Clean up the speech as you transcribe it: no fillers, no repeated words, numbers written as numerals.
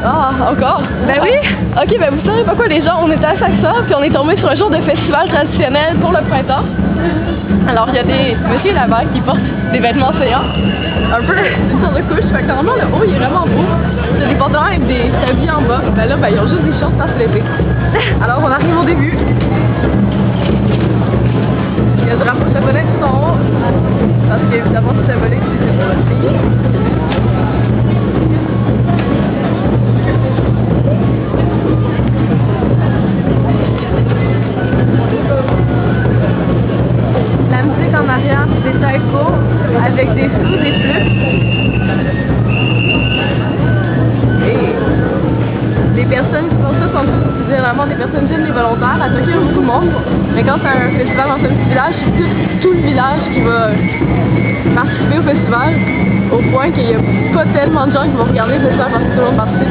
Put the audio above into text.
Ah, encore? Ben oui! Ok, ben vous savez pas quoi les gens, on était à Saxa, puis on est tombé sur un jour de festival traditionnel pour le printemps. Alors il y a des messieurs là-bas qui portent des vêtements saillants, un peu une sorte de couche, fait que normalement le haut il est vraiment beau. Il y a des pantalons avec des habits en bas, ben là ben ils ont juste des shorts parce que l'été. Alors on arrive au début. Il y a le drapeau japonais tout en haut, parce qu'évidemment c'est symbolique, c'est pour le pays. En arrière, des taïfos avec des sous, des flûtes. Et les personnes qui font ça sont généralement des personnes jeunes, des volontaires. À Tokyo, il y a beaucoup de monde. Mais quand c'est un festival dans un petit village, c'est tout le village qui va participer au festival. Au point qu'il n'y a pas tellement de gens qui vont regarder le festival parce que tout le monde participe.